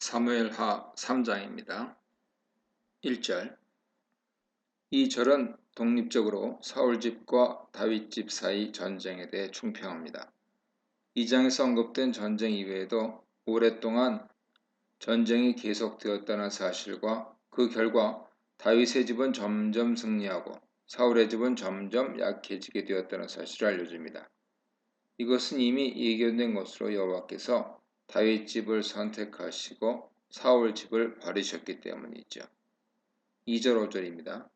사무엘하 3장입니다. 1절. 이 절은 독립적으로 사울집과 다윗집 사이 전쟁에 대해 총평합니다. 2장에서 언급된 전쟁 이외에도 오랫동안 전쟁이 계속되었다는 사실과 그 결과 다윗의 집은 점점 승리하고 사울의 집은 점점 약해지게 되었다는 사실을 알려줍니다. 이것은 이미 예견된 것으로 여호와께서 다윗 집을 선택하시고 사울 집을 버리셨기 때문이죠. 2절 5절입니다.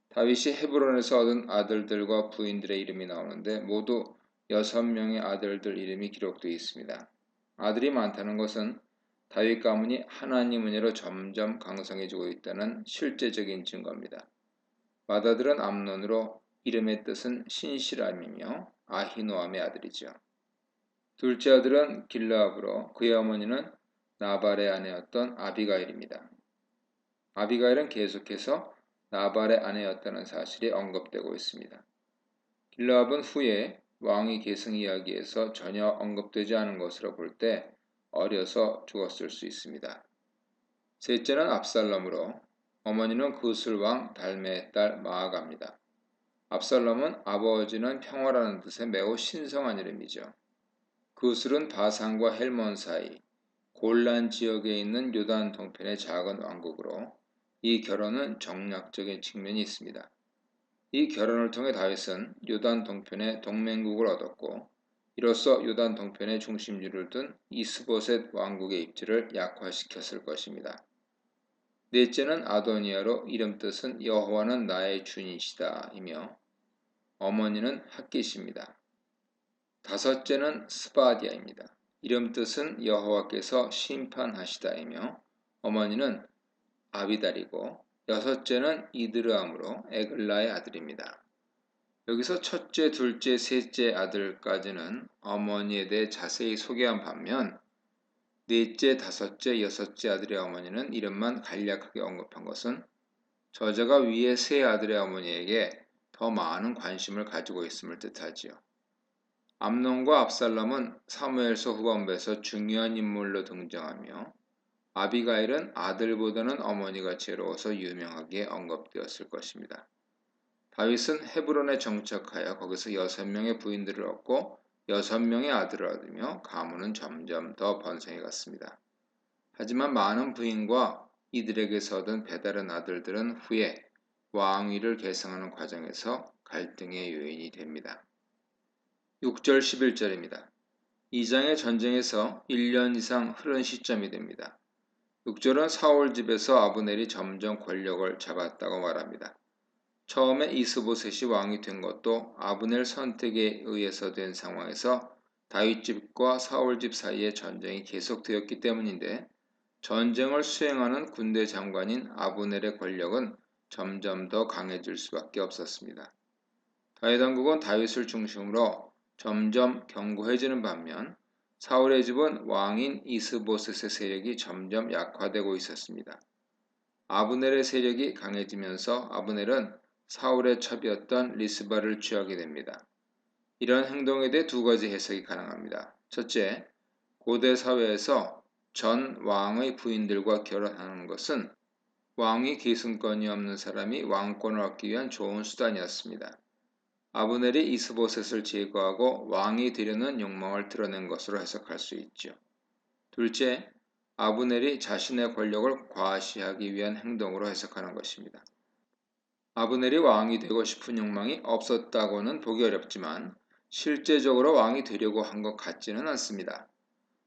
다윗이 헤브론에서 얻은 아들들과 부인들의 이름이 나오는데 모두 6명의 아들들 이름이 기록되어 있습니다. 아들이 많다는 것은 다윗 가문이 하나님 은혜로 점점 강성해지고 있다는 실제적인 증거입니다. 맏아들은 암논으로 이름의 뜻은 신실함이며 아히노암의 아들이죠. 둘째 아들은 길르압으로 그의 어머니는 나발의 아내였던 아비가일입니다. 아비가일은 계속해서 나발의 아내였다는 사실이 언급되고 있습니다. 길르압은 후에 왕위 계승 이야기에서 전혀 언급되지 않은 것으로 볼 때 어려서 죽었을 수 있습니다. 셋째는 압살롬으로 어머니는 구슬 왕 달메의 딸 마아가입니다. 압살롬은 아버지는 평화라는 뜻의 매우 신성한 이름이죠. 구슬은 바산과 헬몬 사이 골란 지역에 있는 요단 동편의 작은 왕국으로 이 결혼은 정략적인 측면이 있습니다. 이 결혼을 통해 다윗은 요단 동편의 동맹국을 얻었고 이로써 요단 동편의 중심지를 둔 이스보셋 왕국의 입지를 약화시켰을 것입니다. 넷째는 아도니아로 이름 뜻은 여호와는 나의 주니시다 이며 어머니는 핫깃입니다. 다섯째는 스바디아입니다. 이름 뜻은 여호와께서 심판하시다이며 어머니는 아비달이고 여섯째는 이드르암으로 에글라의 아들입니다. 여기서 첫째, 둘째, 셋째 아들까지는 어머니에 대해 자세히 소개한 반면 넷째, 다섯째, 여섯째 아들의 어머니는 이름만 간략하게 언급한 것은 저자가 위의 세 아들의 어머니에게 더 많은 관심을 가지고 있음을 뜻하지요. 암논과 압살롬은 사무엘서 후반부에서 중요한 인물로 등장하며 아비가일은 아들보다는 어머니가 죄로워서 유명하게 언급되었을 것입니다. 다윗은 헤브론에 정착하여 거기서 6명의 부인들을 얻고 6명의 아들을 얻으며 가문은 점점 더 번성해 갔습니다. 하지만 많은 부인과 이들에게서 얻은 배다른 아들들은 후에 왕위를 계승하는 과정에서 갈등의 요인이 됩니다. 6절 11절입니다. 2장의 전쟁에서 1년 이상 흐른 시점이 됩니다. 6절은 사울 집에서 아브넬이 점점 권력을 잡았다고 말합니다. 처음에 이스보셋이 왕이 된 것도 아브넬 선택에 의해서 된 상황에서 다윗 집과 사울 집 사이의 전쟁이 계속되었기 때문인데 전쟁을 수행하는 군대 장관인 아브넬의 권력은 점점 더 강해질 수밖에 없었습니다. 다윗 왕국은 다윗을 중심으로 점점 견고해지는 반면 사울의 집은 왕인 이스보셋의 세력이 점점 약화되고 있었습니다. 아브넬의 세력이 강해지면서 아브넬은 사울의 첩이었던 리스바를 취하게 됩니다. 이런 행동에 대해 두 가지 해석이 가능합니다. 첫째, 고대 사회에서 전 왕의 부인들과 결혼하는 것은 왕위 계승권이 없는 사람이 왕권을 얻기 위한 좋은 수단이었습니다. 아브넬이 이스보셋을 제거하고 왕이 되려는 욕망을 드러낸 것으로 해석할 수 있죠. 둘째, 아브넬이 자신의 권력을 과시하기 위한 행동으로 해석하는 것입니다. 아브넬이 왕이 되고 싶은 욕망이 없었다고는 보기 어렵지만 실제적으로 왕이 되려고 한 것 같지는 않습니다.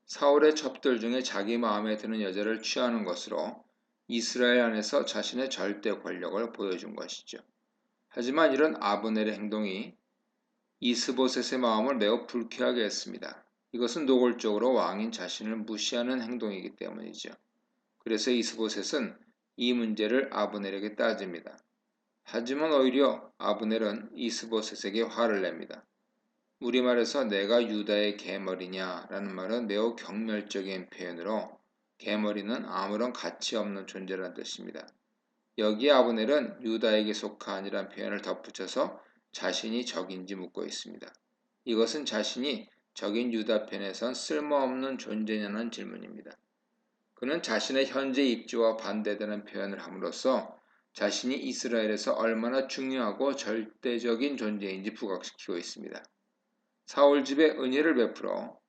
사울의 첩들 중에 자기 마음에 드는 여자를 취하는 것으로 이스라엘 안에서 자신의 절대 권력을 보여준 것이죠. 하지만 이런 아브넬의 행동이 이스보셋의 마음을 매우 불쾌하게 했습니다. 이것은 노골적으로 왕인 자신을 무시하는 행동이기 때문이죠. 그래서 이스보셋은 이 문제를 아브넬에게 따집니다. 하지만 오히려 아브넬은 이스보셋에게 화를 냅니다. 우리말에서 내가 유다의 개머리냐 라는 말은 매우 경멸적인 표현으로 개머리는 아무런 가치 없는 존재라는 뜻입니다. 여기에 아브넬은 유다에게 속한이란 표현을 덧붙여서 자신이 적인지 묻고 있습니다. 이것은 자신이 적인 유다 편에선 쓸모없는 존재냐는 질문입니다. 그는 자신의 현재 입지와 반대되는 표현을 함으로써 자신이 이스라엘에서 얼마나 중요하고 절대적인 존재인지 부각시키고 있습니다. 사울 집에 은혜를 베풀어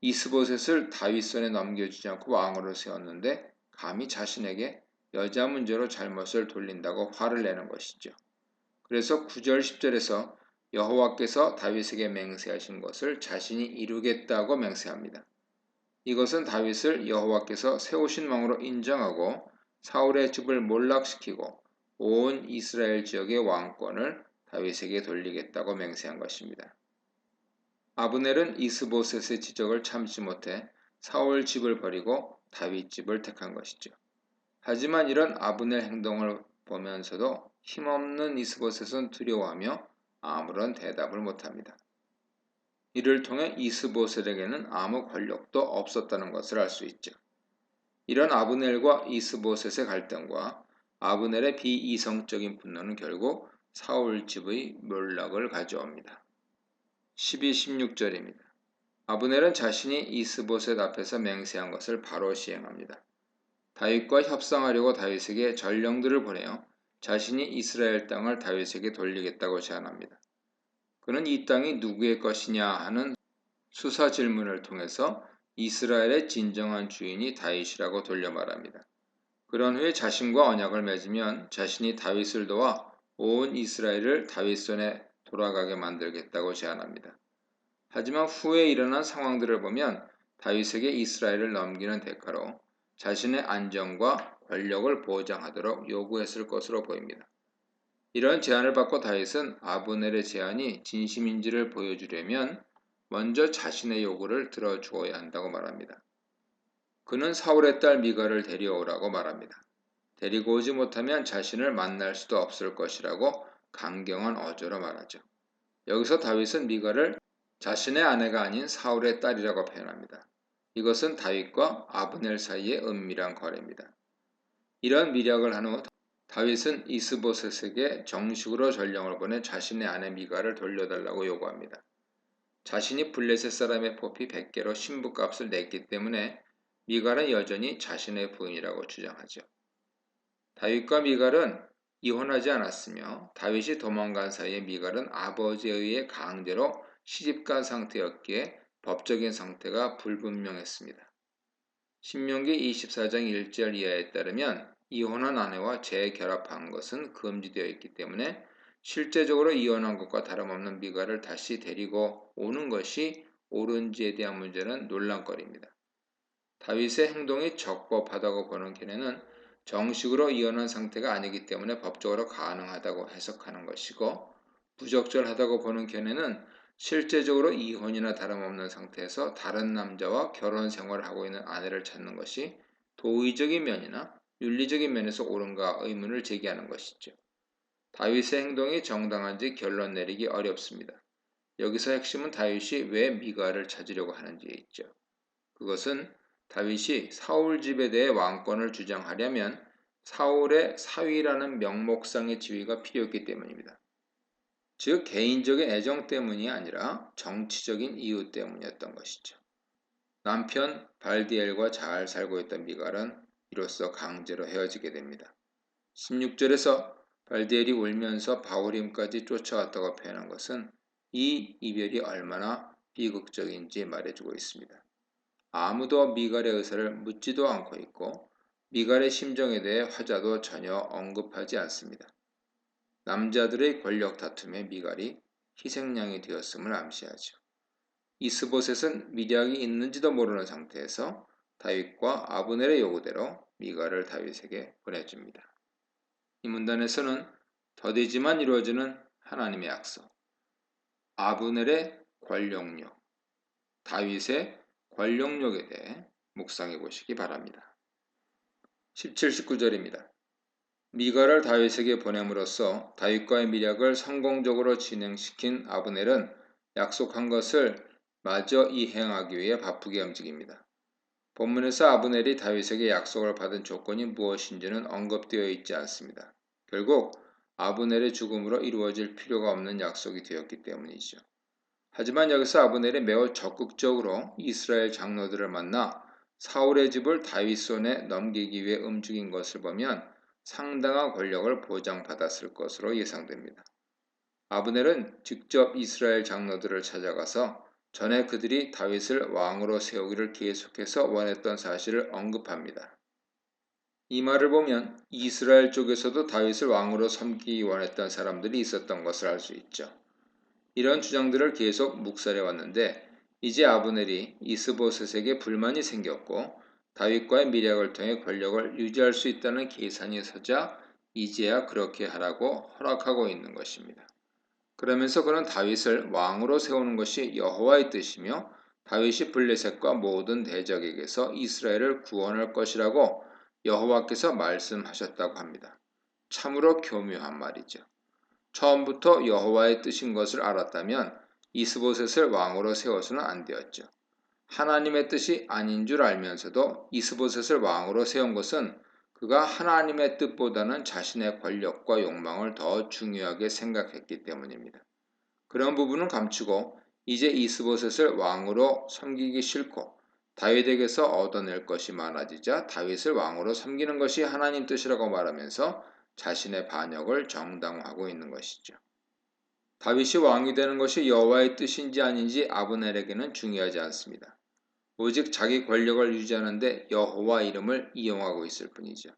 이스보셋을 다윗 손에 넘겨주지 않고 왕으로 세웠는데 감히 자신에게 여자 문제로 잘못을 돌린다고 화를 내는 것이죠. 그래서 9절 10절에서 여호와께서 다윗에게 맹세하신 것을 자신이 이루겠다고 맹세합니다. 이것은 다윗을 여호와께서 세우신 왕으로 인정하고 사울의 집을 몰락시키고 온 이스라엘 지역의 왕권을 다윗에게 돌리겠다고 맹세한 것입니다. 아브넬은 이스보셋의 지적을 참지 못해 사울 집을 버리고 다윗 집을 택한 것이죠. 하지만 이런 아브넬 행동을 보면서도 힘없는 이스보셋은 두려워하며 아무런 대답을 못합니다. 이를 통해 이스보셋에게는 아무 권력도 없었다는 것을 알 수 있죠. 이런 아브넬과 이스보셋의 갈등과 아브넬의 비이성적인 분노는 결국 사울 집의 멸락을 가져옵니다. 12, 16절입니다. 아브넬은 자신이 이스보셋 앞에서 맹세한 것을 바로 시행합니다. 다윗과 협상하려고 다윗에게 전령들을 보내어 자신이 이스라엘 땅을 다윗에게 돌리겠다고 제안합니다. 그는 이 땅이 누구의 것이냐 하는 수사 질문을 통해서 이스라엘의 진정한 주인이 다윗이라고 돌려 말합니다. 그런 후에 자신과 언약을 맺으면 자신이 다윗을 도와 온 이스라엘을 다윗 손에 돌아가게 만들겠다고 제안합니다. 하지만 후에 일어난 상황들을 보면 다윗에게 이스라엘을 넘기는 대가로 자신의 안정과 권력을 보장하도록 요구했을 것으로 보입니다. 이런 제안을 받고 다윗은 아브넬의 제안이 진심인지를 보여주려면 먼저 자신의 요구를 들어주어야 한다고 말합니다. 그는 사울의 딸 미갈을 데려오라고 말합니다. 데리고 오지 못하면 자신을 만날 수도 없을 것이라고 강경한 어조로 말하죠. 여기서 다윗은 미갈을 자신의 아내가 아닌 사울의 딸이라고 표현합니다. 이것은 다윗과 아브넬 사이의 은밀한 거래입니다. 이런 미략을 한 후 다윗은 이스보셋에게 정식으로 전령을 보내 자신의 아내 미갈을 돌려달라고 요구합니다. 자신이 블레셋 사람의 포피 100개로 신부값을 냈기 때문에 미갈은 여전히 자신의 부인이라고 주장하죠. 다윗과 미갈은 이혼하지 않았으며 다윗이 도망간 사이에 미갈은 아버지에 의해 강제로 시집간 상태였기에 법적인 상태가 불분명했습니다. 신명기 24장 1절 이하에 따르면 이혼한 아내와 재결합한 것은 금지되어 있기 때문에 실제적으로 이혼한 것과 다름없는 미갈을 다시 데리고 오는 것이 옳은지에 대한 문제는 논란거리입니다. 다윗의 행동이 적법하다고 보는 견해는 정식으로 이혼한 상태가 아니기 때문에 법적으로 가능하다고 해석하는 것이고, 부적절하다고 보는 견해는 실제적으로 이혼이나 다름없는 상태에서 다른 남자와 결혼 생활을 하고 있는 아내를 찾는 것이 도의적인 면이나 윤리적인 면에서 옳은가 의문을 제기하는 것이죠. 다윗의 행동이 정당한지 결론 내리기 어렵습니다. 여기서 핵심은 다윗이 왜 미갈을 찾으려고 하는지에 있죠. 그것은 다윗이 사울 집에 대해 왕권을 주장하려면 사울의 사위라는 명목상의 지위가 필요했기 때문입니다. 즉 개인적인 애정 때문이 아니라 정치적인 이유 때문이었던 것이죠. 남편 발디엘과 잘 살고 있던 미갈은 이로써 강제로 헤어지게 됩니다. 16절에서 발디엘이 울면서 바후림까지 쫓아왔다고 표현한 것은 이 이별이 얼마나 비극적인지 말해주고 있습니다. 아무도 미갈의 의사를 묻지도 않고 있고 미갈의 심정에 대해 화자도 전혀 언급하지 않습니다. 남자들의 권력 다툼에 미갈이 희생양이 되었음을 암시하죠. 이스보셋은 미략이 있는지도 모르는 상태에서 다윗과 아브넬의 요구대로 미갈을 다윗에게 보내줍니다. 이 문단에서는 더디지만 이루어지는 하나님의 약속, 아브넬의 권력력, 다윗의 권력력에 대해 묵상해 보시기 바랍니다. 17, 19절입니다. 미갈을 다윗에게 보냄으로써 다윗과의 미략을 성공적으로 진행시킨 아브넬은 약속한 것을 마저 이행하기 위해 바쁘게 움직입니다. 본문에서 아브넬이 다윗에게 약속을 받은 조건이 무엇인지는 언급되어 있지 않습니다. 결국 아브넬의 죽음으로 이루어질 필요가 없는 약속이 되었기 때문이죠. 하지만 여기서 아브넬이 매우 적극적으로 이스라엘 장로들을 만나 사울의 집을 다윗 손에 넘기기 위해 움직인 것을 보면 상당한 권력을 보장받았을 것으로 예상됩니다. 아브넬은 직접 이스라엘 장로들을 찾아가서 전에 그들이 다윗을 왕으로 세우기를 계속해서 원했던 사실을 언급합니다. 이 말을 보면 이스라엘 쪽에서도 다윗을 왕으로 섬기기 원했던 사람들이 있었던 것을 알 수 있죠. 이런 주장들을 계속 묵살해 왔는데 이제 아브넬이 이스보셋에게 불만이 생겼고 다윗과의 밀약을 통해 권력을 유지할 수 있다는 계산이 서자 이제야 그렇게 하라고 허락하고 있는 것입니다. 그러면서 그는 다윗을 왕으로 세우는 것이 여호와의 뜻이며 다윗이 블레셋과 모든 대적에게서 이스라엘을 구원할 것이라고 여호와께서 말씀하셨다고 합니다. 참으로 교묘한 말이죠. 처음부터 여호와의 뜻인 것을 알았다면 이스보셋을 왕으로 세워서는 안 되었죠. 하나님의 뜻이 아닌 줄 알면서도 이스보셋을 왕으로 세운 것은 그가 하나님의 뜻보다는 자신의 권력과 욕망을 더 중요하게 생각했기 때문입니다. 그런 부분은 감추고 이제 이스보셋을 왕으로 섬기기 싫고 다윗에게서 얻어낼 것이 많아지자 다윗을 왕으로 섬기는 것이 하나님 뜻이라고 말하면서 자신의 반역을 정당화하고 있는 것이죠. 다윗이 왕이 되는 것이 여호와의 뜻인지 아닌지 아브넬에게는 중요하지 않습니다. 오직 자기 권력을 유지하는데 여호와 이름을 이용하고 있을 뿐이죠.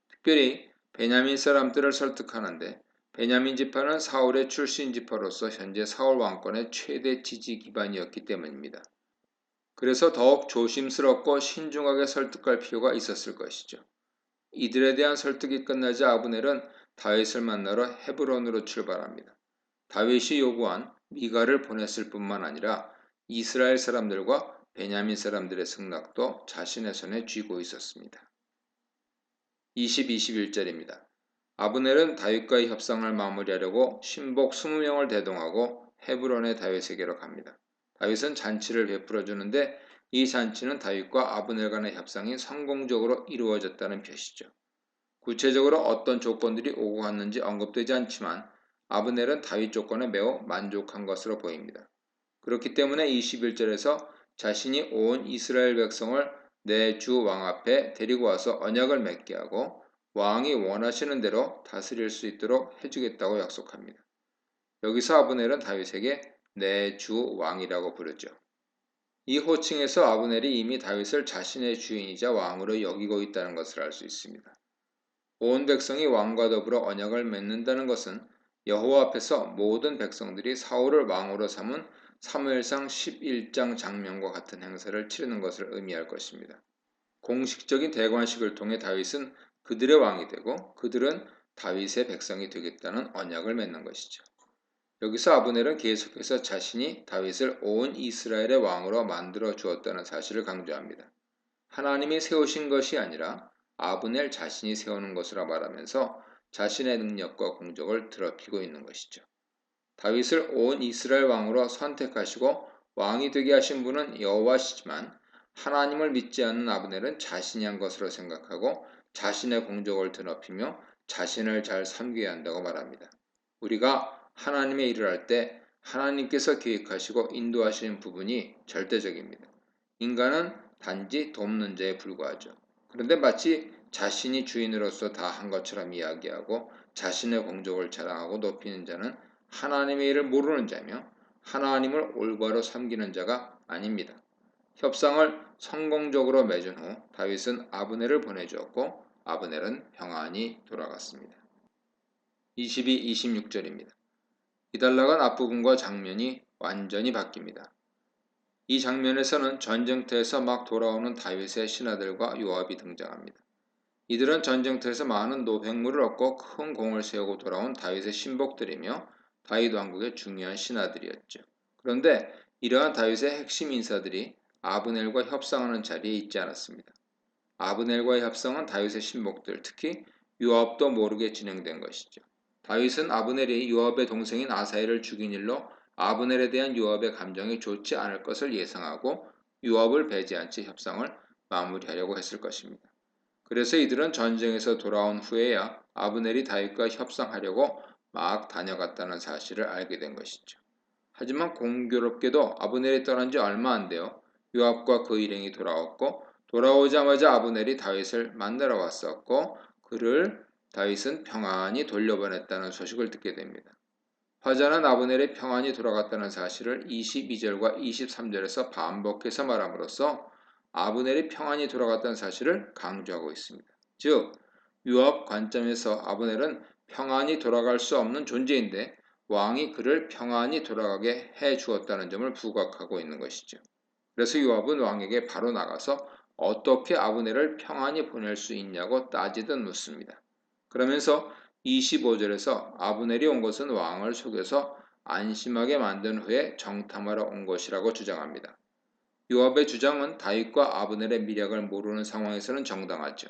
특별히 베냐민 사람들을 설득하는데 베냐민 지파는 사울의 출신 지파로서 현재 사울 왕권의 최대 지지 기반이었기 때문입니다. 그래서 더욱 조심스럽고 신중하게 설득할 필요가 있었을 것이죠. 이들에 대한 설득이 끝나자 아브넬은 다윗을 만나러 헤브론으로 출발합니다. 다윗이 요구한 미가를 보냈을 뿐만 아니라 이스라엘 사람들과 베냐민 사람들의 승낙도 자신의 손에 쥐고 있었습니다. 20-21절입니다. 아브넬은 다윗과의 협상을 마무리하려고 신복 20명을 대동하고 헤브론의 다윗에게로 갑니다. 다윗은 잔치를 베풀어 주는데 이 잔치는 다윗과 아브넬 간의 협상이 성공적으로 이루어졌다는 표시죠. 구체적으로 어떤 조건들이 오고 갔는지 언급되지 않지만 아브넬은 다윗 조건에 매우 만족한 것으로 보입니다. 그렇기 때문에 21절에서 자신이 온 이스라엘 백성을 내 주 왕 앞에 데리고 와서 언약을 맺게 하고 왕이 원하시는 대로 다스릴 수 있도록 해주겠다고 약속합니다. 여기서 아브넬은 다윗에게 내 주 왕이라고 부르죠. 이 호칭에서 아브넬이 이미 다윗을 자신의 주인이자 왕으로 여기고 있다는 것을 알 수 있습니다. 온 백성이 왕과 더불어 언약을 맺는다는 것은 여호와 앞에서 모든 백성들이 사울을 왕으로 삼은 사무엘상 11장 장면과 같은 행사를 치르는 것을 의미할 것입니다. 공식적인 대관식을 통해 다윗은 그들의 왕이 되고 그들은 다윗의 백성이 되겠다는 언약을 맺는 것이죠. 여기서 아브넬은 계속해서 자신이 다윗을 온 이스라엘의 왕으로 만들어 주었다는 사실을 강조합니다. 하나님이 세우신 것이 아니라 아브넬 자신이 세우는 것이라 말하면서 자신의 능력과 공적을 드러피고 있는 것이죠. 다윗을 온 이스라엘 왕으로 선택하시고 왕이 되게 하신 분은 여호와시지만 하나님을 믿지 않는 아브넬은 자신이 한 것으로 생각하고 자신의 공적을 드높이며 자신을 잘 섬겨야 한다고 말합니다. 우리가 하나님의 일을 할 때 하나님께서 계획하시고 인도하시는 부분이 절대적입니다. 인간은 단지 돕는 자에 불과하죠. 그런데 마치 자신이 주인으로서 다 한 것처럼 이야기하고 자신의 공적을 자랑하고 높이는 자는 하나님의 일을 모르는 자며 하나님을 올바로 섬기는 자가 아닙니다. 협상을 성공적으로 맺은 후 다윗은 아브넬을 보내주었고 아브넬은 평안히 돌아갔습니다. 22-26절입니다. 이달락은 앞부분과 장면이 완전히 바뀝니다. 이 장면에서는 전쟁터에서 막 돌아오는 다윗의 신하들과 요압이 등장합니다. 이들은 전쟁터에서 많은 노획물을 얻고 큰 공을 세우고 돌아온 다윗의 신복들이며 다윗 왕국의 중요한 신하들이었죠. 그런데 이러한 다윗의 핵심 인사들이 아브넬과 협상하는 자리에 있지 않았습니다. 아브넬과의 협상은 다윗의 신복들, 특히 요압도 모르게 진행된 것이죠. 다윗은 아브넬이 요압의 동생인 아사엘을 죽인 일로 아브넬에 대한 요압의 감정이 좋지 않을 것을 예상하고 요압을 배제한 채 협상을 마무리하려고 했을 것입니다. 그래서 이들은 전쟁에서 돌아온 후에야 아브넬이 다윗과 협상하려고 막 다녀갔다는 사실을 알게 된 것이죠. 하지만 공교롭게도 아브넬이 떠난 지 얼마 안 되어 요압과 그 일행이 돌아왔고 돌아오자마자 아브넬이 다윗을 만나러 왔었고 그를 다윗은 평안히 돌려보냈다는 소식을 듣게 됩니다. 화자는 아브넬이 평안히 돌아갔다는 사실을 22절과 23절에서 반복해서 말함으로써 아브넬이 평안히 돌아갔다는 사실을 강조하고 있습니다. 즉, 요압 관점에서 아브넬은 평안히 돌아갈 수 없는 존재인데 왕이 그를 평안히 돌아가게 해 주었다는 점을 부각하고 있는 것이죠. 그래서 요압은 왕에게 바로 나가서 어떻게 아브넬을 평안히 보낼 수 있냐고 따지듯 묻습니다. 그러면서 25절에서 아브넬이 온 것은 왕을 속여서 안심하게 만든 후에 정탐하러 온 것이라고 주장합니다. 요압의 주장은 다윗과 아브넬의 미략을 모르는 상황에서는 정당하죠.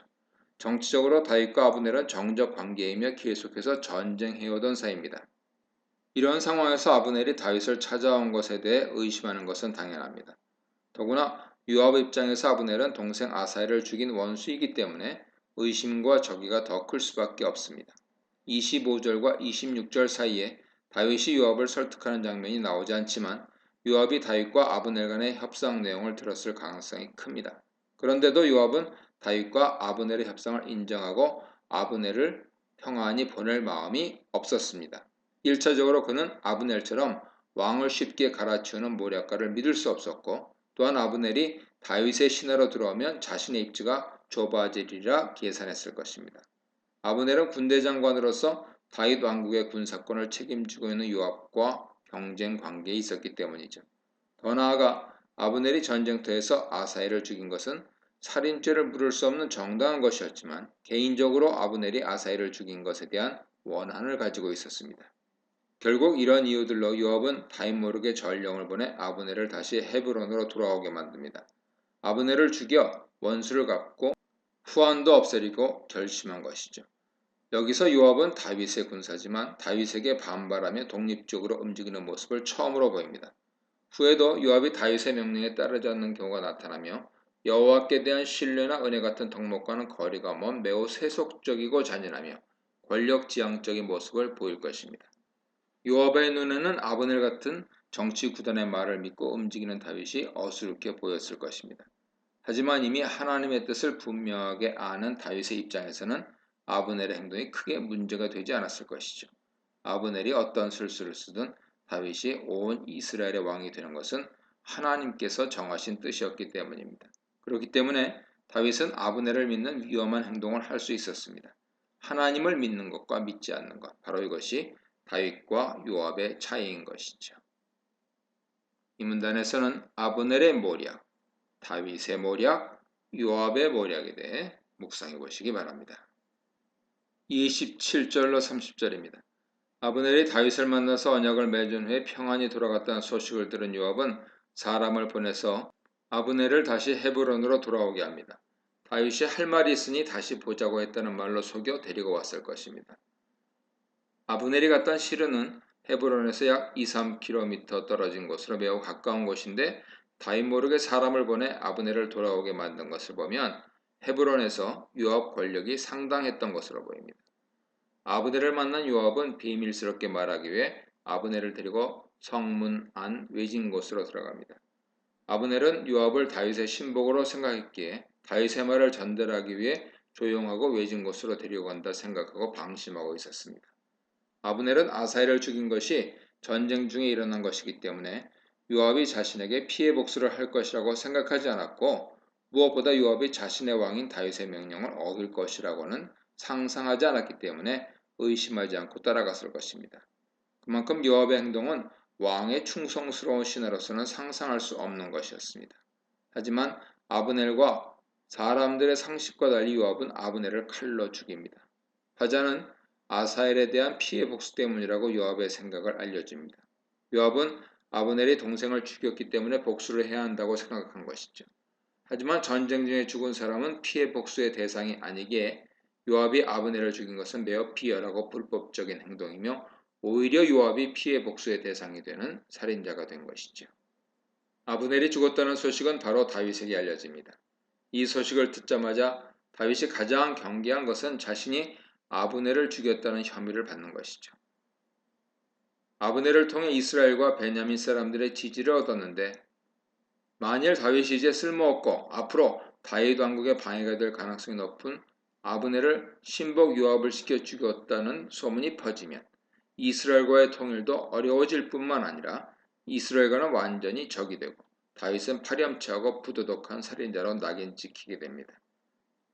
정치적으로 다윗과 아브넬은 정적 관계이며 계속해서 전쟁해오던 사이입니다. 이런 상황에서 아브넬이 다윗을 찾아온 것에 대해 의심하는 것은 당연합니다. 더구나 요압 입장에서 아브넬은 동생 아사엘을 죽인 원수이기 때문에 의심과 적의가 더 클 수밖에 없습니다. 25절과 26절 사이에 다윗이 요압을 설득하는 장면이 나오지 않지만 요압이 다윗과 아브넬 간의 협상 내용을 들었을 가능성이 큽니다. 그런데도 요압은 다윗과 아브넬의 협상을 인정하고 아브넬을 평안히 보낼 마음이 없었습니다. 1차적으로 그는 아브넬처럼 왕을 쉽게 갈아치우는 모략가를 믿을 수 없었고 또한 아브넬이 다윗의 신하로 들어오면 자신의 입지가 좁아지리라 계산했을 것입니다. 아브넬은 군대 장관으로서 다윗 왕국의 군사권을 책임지고 있는 요압과 경쟁 관계에 있었기 때문이죠. 더 나아가 아브넬이 전쟁터에서 아사엘을 죽인 것은 살인죄를 물을 수 없는 정당한 것이었지만 개인적으로 아브넬이 아사엘을 죽인 것에 대한 원한을 가지고 있었습니다. 결국 이런 이유들로 요압은 다윗 모르게 전령을 보내 아브넬을 다시 헤브론으로 돌아오게 만듭니다. 아브넬을 죽여 원수를 갚고 후환도 없애리고 결심한 것이죠. 여기서 요압은 다윗의 군사지만 다윗에게 반발하며 독립적으로 움직이는 모습을 처음으로 보입니다. 후에도 요압이 다윗의 명령에 따르지 않는 경우가 나타나며 여호와께 대한 신뢰나 은혜 같은 덕목과는 거리가 먼 매우 세속적이고 잔인하며 권력지향적인 모습을 보일 것입니다. 요압의 눈에는 아브넬 같은 정치 구단의 말을 믿고 움직이는 다윗이 어수룩해 보였을 것입니다. 하지만 이미 하나님의 뜻을 분명하게 아는 다윗의 입장에서는 아브넬의 행동이 크게 문제가 되지 않았을 것이죠. 아브넬이 어떤 술수를 쓰든 다윗이 온 이스라엘의 왕이 되는 것은 하나님께서 정하신 뜻이었기 때문입니다. 그렇기 때문에 다윗은 아브넬을 믿는 위험한 행동을 할 수 있었습니다. 하나님을 믿는 것과 믿지 않는 것, 바로 이것이 다윗과 요압의 차이인 것이죠. 이 문단에서는 아브넬의 모략, 다윗의 모략, 요압의 모략에 대해 묵상해 보시기 바랍니다. 27절로 30절입니다. 아브넬이 다윗을 만나서 언약을 맺은 후에 평안히 돌아갔다는 소식을 들은 요압은 사람을 보내서 아브넬을 다시 헤브론으로 돌아오게 합니다. 다윗이 할 말이 있으니 다시 보자고 했다는 말로 속여 데리고 왔을 것입니다. 아브넬이 갔던 시르는 헤브론에서 약 2-3km 떨어진 곳으로 매우 가까운 곳인데 다윗 모르게 사람을 보내 아브넬을 돌아오게 만든 것을 보면 헤브론에서 요압 권력이 상당했던 것으로 보입니다. 아브넬을 만난 요압은 비밀스럽게 말하기 위해 아브넬을 데리고 성문 안 외진 곳으로 들어갑니다. 아브넬은 요압을 다윗의 신복으로 생각했기에 다윗의 말을 전달하기 위해 조용하고 외진 곳으로 데려간다 생각하고 방심하고 있었습니다. 아브넬은 아사엘을 죽인 것이 전쟁 중에 일어난 것이기 때문에 요압이 자신에게 피해 복수를 할 것이라고 생각하지 않았고 무엇보다 요압이 자신의 왕인 다윗의 명령을 어길 것이라고는 상상하지 않았기 때문에 의심하지 않고 따라갔을 것입니다. 그만큼 요압의 행동은 왕의 충성스러운 신하로서는 상상할 수 없는 것이었습니다. 하지만 아브넬과 사람들의 상식과 달리 요압은 아브넬을 칼로 죽입니다. 화자는 아사엘에 대한 피해 복수 때문이라고 요압의 생각을 알려줍니다. 요압은 아브넬이 동생을 죽였기 때문에 복수를 해야 한다고 생각한 것이죠. 하지만 전쟁 중에 죽은 사람은 피해 복수의 대상이 아니기에 요압이 아브넬을 죽인 것은 매우 비열하고 불법적인 행동이며 오히려 요압이 피해 복수의 대상이 되는 살인자가 된 것이죠. 아브넬이 죽었다는 소식은 바로 다윗에게 알려집니다. 이 소식을 듣자마자 다윗이 가장 경계한 것은 자신이 아브넬을 죽였다는 혐의를 받는 것이죠. 아브넬을 통해 이스라엘과 베냐민 사람들의 지지를 얻었는데 만일 다윗이 이제 쓸모없고 앞으로 다윗 왕국의 방해가 될 가능성이 높은 아브넬을 신복 요압을 시켜 죽였다는 소문이 퍼지면 이스라엘과의 통일도 어려워질 뿐만 아니라 이스라엘과는 완전히 적이 되고 다윗은 파렴치하고 부도덕한 살인자로 낙인 찍히게 됩니다.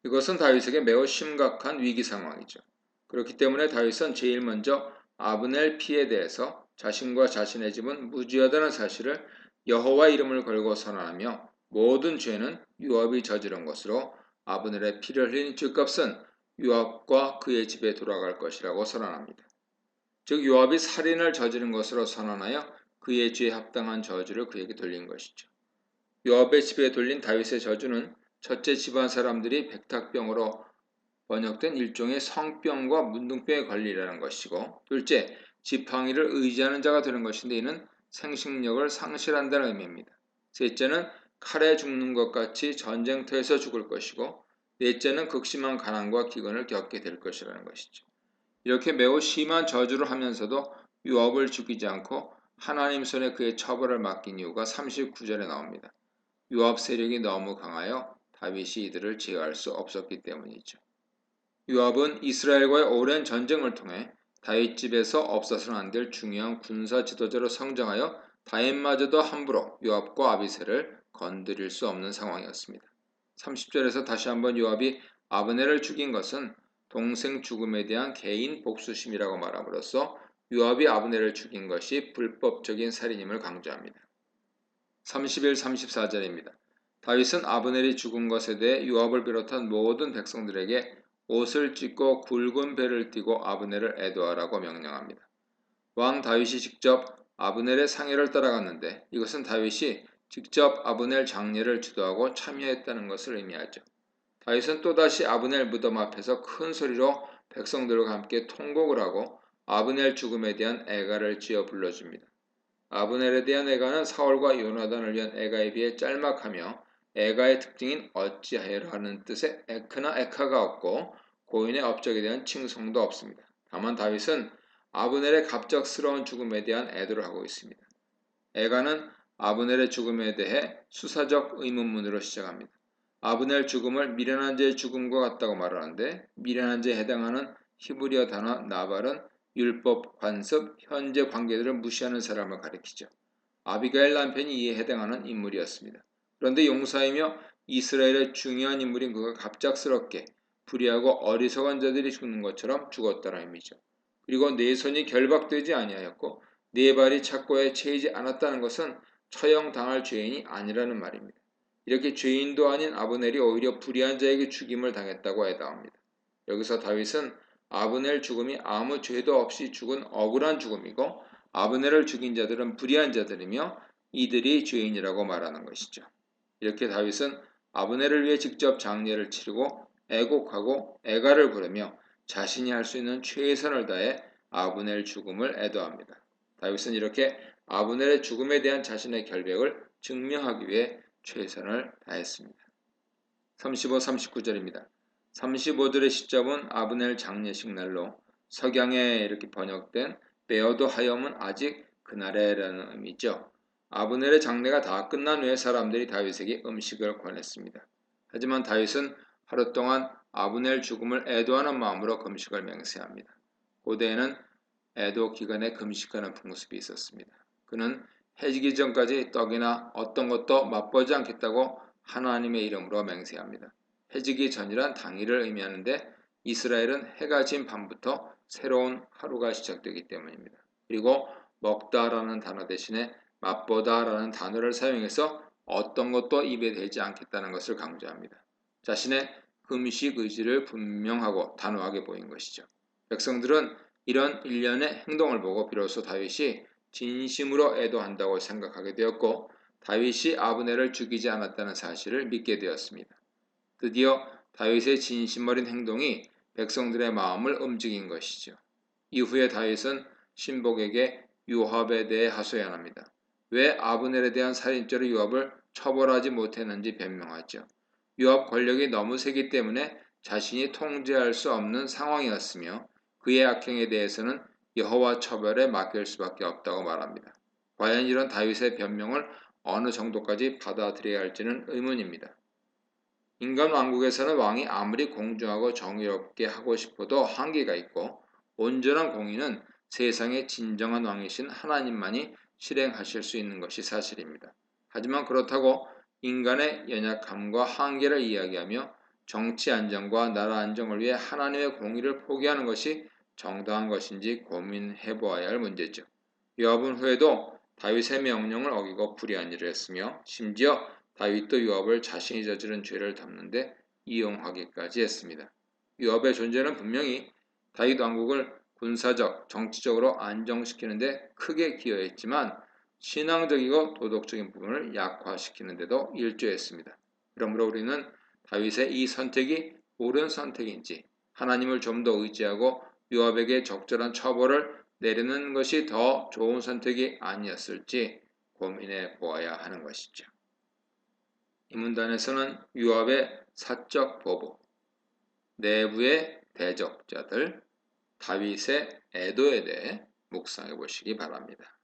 이것은 다윗에게 매우 심각한 위기 상황이죠. 그렇기 때문에 다윗은 제일 먼저 아브넬 피에 대해서 자신과 자신의 집은 무죄하다는 사실을 여호와 이름을 걸고 선언하며 모든 죄는 요압이 저지른 것으로 아브넬의 피를 흘린 죄값은 요압과 그의 집에 돌아갈 것이라고 선언합니다. 즉 요압이 살인을 저지른 것으로 선언하여 그의 죄에 합당한 저주를 그에게 돌린 것이죠. 요압의 집에 돌린 다윗의 저주는 첫째 집안 사람들이 백탁병으로 번역된 일종의 성병과 문둥병에 걸리라는 것이고, 둘째, 지팡이를 의지하는 자가 되는 것인데 이는 생식력을 상실한다는 의미입니다. 셋째는 칼에 죽는 것 같이 전쟁터에서 죽을 것이고, 넷째는 극심한 가난과 기근을 겪게 될 것이라는 것이죠. 이렇게 매우 심한 저주를 하면서도 요압을 죽이지 않고 하나님 손에 그의 처벌을 맡긴 이유가 39절에 나옵니다. 요압 세력이 너무 강하여 다윗이 이들을 제어할 수 없었기 때문이죠. 요압은 이스라엘과의 오랜 전쟁을 통해 다윗 집에서 없어서는 안 될 중요한 군사 지도자로 성장하여 다윗마저도 함부로 요압과 아비새를 건드릴 수 없는 상황이었습니다. 30절에서 다시 한번 요압이 아브넬을 죽인 것은 동생 죽음에 대한 개인 복수심이라고 말함으로써 요압이 아브넬을 죽인 것이 불법적인 살인임을 강조합니다. 31, 34절입니다. 다윗은 아브넬이 죽은 것에 대해 요압을 비롯한 모든 백성들에게 옷을 찢고 굵은 배를 띠고 아브넬을 애도하라고 명령합니다. 왕 다윗이 직접 아브넬의 상해를 따라갔는데 이것은 다윗이 직접 아브넬 장례를 주도하고 참여했다는 것을 의미하죠. 다윗은 또다시 아브넬 무덤 앞에서 큰 소리로 백성들과 함께 통곡을 하고 아브넬 죽음에 대한 애가를 지어 불러줍니다. 아브넬에 대한 애가는 사울과 요나단을 위한 애가에 비해 짤막하며 애가의 특징인 어찌하여라는 뜻의 에크나 에카가 없고 고인의 업적에 대한 칭송도 없습니다. 다만 다윗은 아브넬의 갑작스러운 죽음에 대한 애도를 하고 있습니다. 애가는 아브넬의 죽음에 대해 수사적 의문문으로 시작합니다. 아브넬 죽음을 미련한 자의 죽음과 같다고 말하는데 미련한 자에 해당하는 히브리어 단어 나발은 율법, 관습, 현재 관계들을 무시하는 사람을 가리키죠. 아비가일 남편이 이에 해당하는 인물이었습니다. 그런데 용사이며 이스라엘의 중요한 인물인 그가 갑작스럽게 불의하고 어리석은 자들이 죽는 것처럼 죽었다는 의미죠. 그리고 내 손이 결박되지 아니하였고 내 발이 착고에 채이지 않았다는 것은 처형당할 죄인이 아니라는 말입니다. 이렇게 죄인도 아닌 아브넬이 오히려 불의한 자에게 죽임을 당했다고 애다합니다. 여기서 다윗은 아브넬 죽음이 아무 죄도 없이 죽은 억울한 죽음이고 아브넬을 죽인 자들은 불의한 자들이며 이들이 죄인이라고 말하는 것이죠. 이렇게 다윗은 아브넬을 위해 직접 장례를 치르고 애곡하고 애가를 부르며 자신이 할 수 있는 최선을 다해 아브넬 죽음을 애도합니다. 다윗은 이렇게 아브넬의 죽음에 대한 자신의 결백을 증명하기 위해 최선을 다했습니다. 35, 39절입니다. 35절의 시점은 아브넬 장례식 날로 석양에 이렇게 번역된 베어도 하염은 아직 그날에라는 의미죠. 아브넬의 장례가 다 끝난 후에 사람들이 다윗에게 음식을 권했습니다. 하지만 다윗은 하루 동안 아브넬 죽음을 애도하는 마음으로 금식을 맹세합니다. 고대에는 애도 기간에 금식하는 풍습이 있었습니다. 그는 해지기 전까지 떡이나 어떤 것도 맛보지 않겠다고 하나님의 이름으로 맹세합니다. 해지기 전이란 당일을 의미하는데 이스라엘은 해가 진 밤부터 새로운 하루가 시작되기 때문입니다. 그리고 먹다라는 단어 대신에 맛보다라는 단어를 사용해서 어떤 것도 입에 대지 않겠다는 것을 강조합니다. 자신의 금식 의지를 분명하고 단호하게 보인 것이죠. 백성들은 이런 일련의 행동을 보고 비로소 다윗이 진심으로 애도한다고 생각하게 되었고 다윗이 아브넬을 죽이지 않았다는 사실을 믿게 되었습니다. 드디어 다윗의 진심 어린 행동이 백성들의 마음을 움직인 것이죠. 이후에 다윗은 신복에게 요압에 대해 하소연합니다. 왜 아브넬에 대한 살인죄로 요압을 처벌하지 못했는지 변명하죠. 요압 권력이 너무 세기 때문에 자신이 통제할 수 없는 상황이었으며 그의 악행에 대해서는 여호와 처벌에 맡길 수밖에 없다고 말합니다. 과연 이런 다윗의 변명을 어느 정도까지 받아들여야 할지는 의문입니다. 인간 왕국에서는 왕이 아무리 공정하고 정의롭게 하고 싶어도 한계가 있고 온전한 공의는 세상의 진정한 왕이신 하나님만이 실행하실 수 있는 것이 사실입니다. 하지만 그렇다고 인간의 연약함과 한계를 이야기하며 정치 안정과 나라 안정을 위해 하나님의 공의를 포기하는 것이 정당한 것인지 고민해 보아야 할 문제죠. 요압은 후에도 다윗의 명령을 어기고 불의한 일을 했으며 심지어 다윗도 요압을 자신이 저지른 죄를 덮는데 이용하기까지 했습니다. 요압의 존재는 분명히 다윗 왕국을 군사적, 정치적으로 안정시키는 데 크게 기여했지만 신앙적이고 도덕적인 부분을 약화시키는 데도 일조했습니다. 그러므로 우리는 다윗의 이 선택이 옳은 선택인지 하나님을 좀 더 의지하고 요압에게 적절한 처벌을 내리는 것이 더 좋은 선택이 아니었을지 고민해 보아야 하는 것이죠. 이 문단에서는 요압의 사적 보복, 내부의 대적자들, 다윗의 애도에 대해 묵상해 보시기 바랍니다.